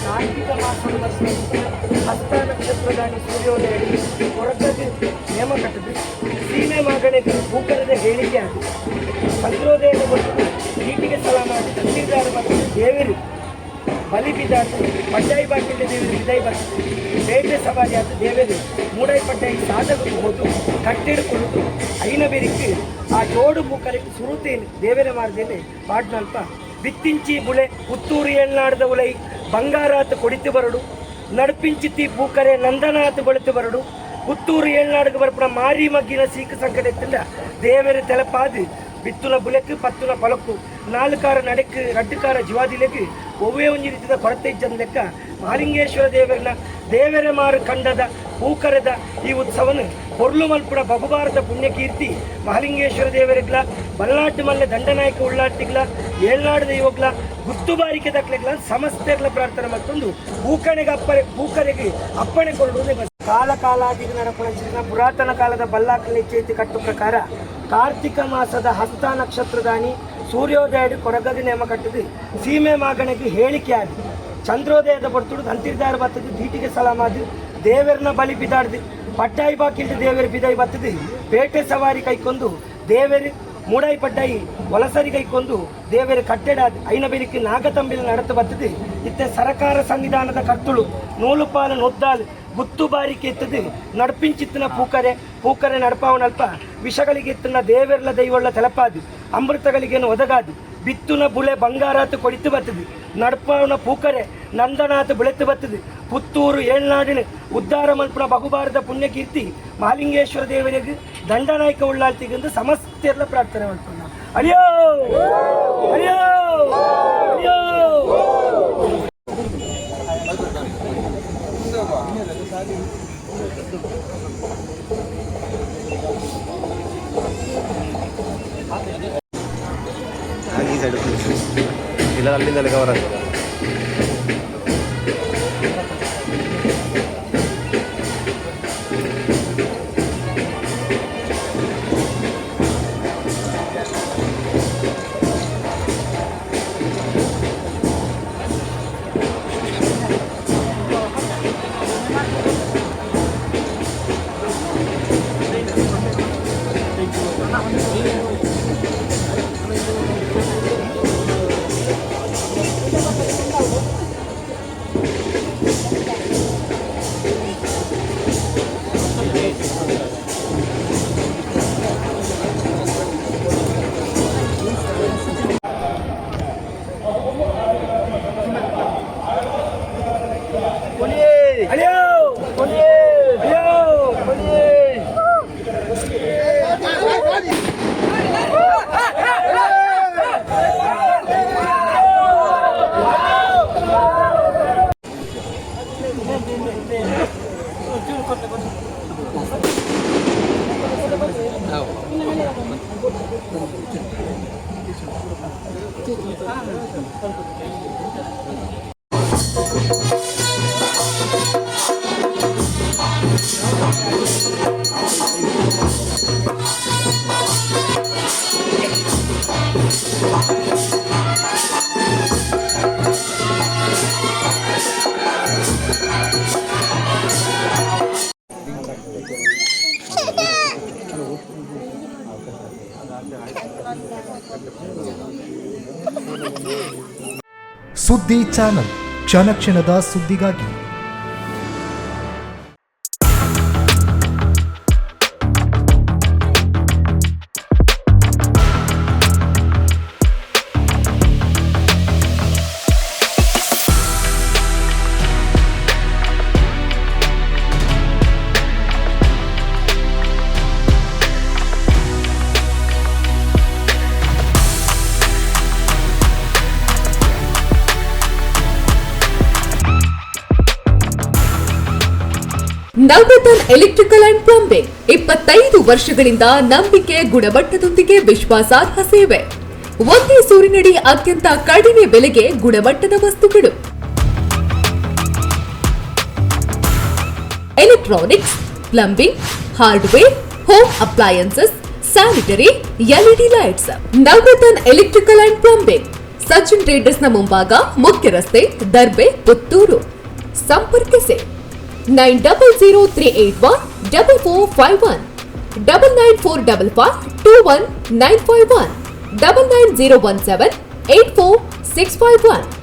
ಕಾರ್ತಿಕ ಮಾಸದ ಹಸ್ತ ನಕ್ಷತ್ರದಾನಿ ಸೂರ್ಯೋದಯ ಹೊರಗಡೆ ನೇಮ ಕಟ್ಟಿದೆ ಸೀಮೆ ಮಗನಿಗೆ ಭೂಕರದ ಹೇಳಿಕೆ ಆಗಿದೆ ಚಂದ್ರೋದಯದ ಗೊತ್ತು ನೀಟಿಗೆ ಸಲಾಮ ಮಾಡಿ ತಣ್ಣೀರ್ದಾರ ಮತ್ತು ದೇವರು ಬಲಿ ಬಿದ್ದಾತು ಪಡ್ಡಾಯಿ ಬಾಕಿಂದ ದೇವರು ಬಿದಾಯಿ ಬರ್ತದೆ ಬೇಟೆ ಸವಾರಿ ಆದ ದೇವರು ಮೂಡಾಯಿ ಪಡ್ಡಾಯಿ ಸಾಧಕರು ಹೋದು ಕಟ್ಟಿಡ್ಕೊಳ್ಳೋದು ಐನ ಬೇರಿಕೆ ಆ ಜೋಡು ಭೂಕರಿಗೆ ಸುರುತೇನೆ ದೇವರ ಮಾರ್ಗದಲ್ಲಿ ಪಾಡ್ನಲ್ಪ ಬಿತ್ತಿಂಚಿ ಬುಳೆ ಪುತ್ತೂರು ಏಳ್ನಾಡದ ಉಲೈ ಬಂಗಾರಾತ್ ಕೊಡಿತು ಬರಡು ನಡ್ಪಿಂಚಿತಿ ಭೂಕರೆ ನಂದನಾಥ್ ಬಳಿತು ಬರಡು ಪುತ್ತೂರು ಏಳ್ನಾಡಿಗೆ ಬರ್ಪಣ ಮಾರಿ ಮಗ್ಗಿನ ಸೀಕ ಸಂಕಟದಿಂದ ದೇವರ ತೆಲಪಾದು ಬಿತ್ತುನ ಬುಲೆಕ್ ಪತ್ತುನ ಪಲಕ್ಕು ನಾಲ್ಕಾರ ನಡಕ್ ರಡ್ಡುಕಾರ ಜೀವಾದಿಲೆಗೆ ಒವ್ವೇ ಒಂದು ರೀತಿಯ ಕೊರತೆ ಇದ್ದ ಲೆಕ್ಕ ಮಹಾಲಿಂಗೇಶ್ವರ ದೇವರ ಮಾರು ಕಂಡದ ಹೂಕರೆದ ಈ ಉತ್ಸವನು ಹೊರ್ಲು ಮಲ್ಪುಣ ಬಹುಭಾರತ ಪುಣ್ಯಕೀರ್ತಿ ಮಹಾಲಿಂಗೇಶ್ವರ ದೇವರಿಗ್ಲ ಬಲ್ಲಾಟ್ಟು ಮಲ್ಲೆ ದಂಡನಾಯಕ ಉಳ್ಳಾಟಿಗ್ಲ ಏಳ್ನಾಡು ದೈವಗ್ಲ ಗುತ್ತು ಬಾರಿಕೆ ದಕ್ಲೆಗ್ಲ ಸಮಸ್ತೆಗ್ಲ ಪ್ರಾರ್ಥನೆ ಮತ್ತೊಂದು ಭೂಕರೆಗೆ ಅಪ್ಪಣೆ ಕೊಡುವುದು ಕಾಲ ಕಾಲಾಗಿ ನಡಪಣ ಪುರಾತನ ಕಾಲದ ಬಲ್ಲಾಕಲೆ ಚೇತಿ ಕಟ್ಟು ಪ್ರಕಾರ ಕಾರ್ತಿಕ ಮಾಸದ ಹಸ್ತ ನಕ್ಷತ್ರದಾನಿ ಸೂರ್ಯೋದಯದ ಕೊರಗದ ನೇಮ ಕಟ್ಟಿದ್ದು ಸೀಮೆ ಮಾಗಣಿಗೆ ಹೇಳಿಕೆ ಆಗಿ ಚಂದ್ರೋದಯದ ಬರ್ತುಡು ಅಂತಿರ್ದಾರ ಬರ್ತದೆ ದೀಟಿಗೆ ಸಲಾಮಾದು ದೇವರನ್ನ ಬಲಿ ಬಿದ್ದಾಡ್ದು ಪಟ್ಟಾಯಿ ಬಾಕಿಲ್ದು ದೇವರ ಬಿದಾಯಿ ಬರ್ತದೆ ಪೇಟೆ ಸವಾರಿ ಕೈಕೊಂದು ದೇವರು ಮೂಡಾಯಿ ಪಡ್ಡಾಯಿ ವಲಸರಿ ಕೈಕೊಂದು ದೇವರ ಕಟ್ಟಡ ಐನ ಬೆರಿಕೆ ನಾಗತಂಬಿನ ನಡತ ಬರ್ತದೆ ಇತ್ತೆ ಸರಕಾರ ಸಂವಿಧಾನದ ಕಟ್ಟುಳು ನೂಲುಪಾಲು ನೊದ್ದಾಲು ಗುತ್ತು ಬಾರಿಕೆ ಎತ್ತದು ನಡ್ಪಿಂಚಿತ್ತಿನ ಪೂಕರೆ ನಡಪಾವನಲ್ಪ ವಿಷಗಳಿಗೆ ಎತ್ತಿನ ದೇವರ್ಲ ದೈವಳ್ಳ ತೆಲಪಾದು ಅಮೃತಗಳಿಗೇನು ಒದಗಾದು ಬಿತ್ತುನ ಬುಳೆ ಬಂಗಾರಾತ್ ಕೊಡಿತು ಬರ್ತದೆ ನಡ್ಪಾವನ ಪೂಕರೆ ನಂದನಾಥ್ ಬೆಳೆತು ಬರ್ತದೆ ಪುತ್ತೂರು ಏಳ್ನಾಡಿನ ಉದ್ಧಾರ ಮಲ್ಪನ ಬಹುಭಾರತ ಪುಣ್ಯಕೀರ್ತಿ ಮಹಾಲಿಂಗೇಶ್ವರ ದೇವರಿಗೆ ದಂಡನಾಯಕ ಉಳ್ಳಾಳ್ತಿಗೆಂದು ಸಮಸ್ತೆಲ್ಲ ಪ್ರಾರ್ಥನೆ ಮಾಡ್ತಾನೆ ಅಯ್ಯೋ ಅಯ್ಯೋ ಅಯ್ಯೋ ಈ ಸೈಡ್ ಇಲ್ಲ ಅಲ್ಲಿಂದಲೇ ಕವರ್ ಆಗ್ತದೆ ಸುದ್ದಿ ಚಾನಲ್ ಕ್ಷಣ ಕ್ಷಣದ ಸುದ್ದಿಗಾಗಿ. ನವರತ್ನ ಎಲೆಕ್ಟ್ರಿಕಲ್ ಅಂಡ್ ಪ್ಲಂಬಿಂಗ್ 25 ವರ್ಷಗಳಿಂದ ನಂಬಿಕೆ, ಗುಣಮಟ್ಟದೊಂದಿಗೆ ವಿಶ್ವಾಸಾರ್ಹ ಸೇವೆ. ಒಂದೇ ಸೂರಿನಡಿ ಅತ್ಯಂತ ಕಡಿಮೆ ಬೆಲೆಗೆ ಗುಣಮಟ್ಟದ ವಸ್ತುಗಳು. Electronics, plumbing, hardware, home appliances, sanitary, LED lights. Navaratna electrical and plumbing, Sachin ಟ್ರೇಡರ್ಸ್ನ ಮುಂಭಾಗ, ಮುಖ್ಯ ರಸ್ತೆ, ದರ್ಬೆ, ಪುತ್ತೂರು. ಸಂಪರ್ಕಿಸಿ 9003814451 9945521951 990178461.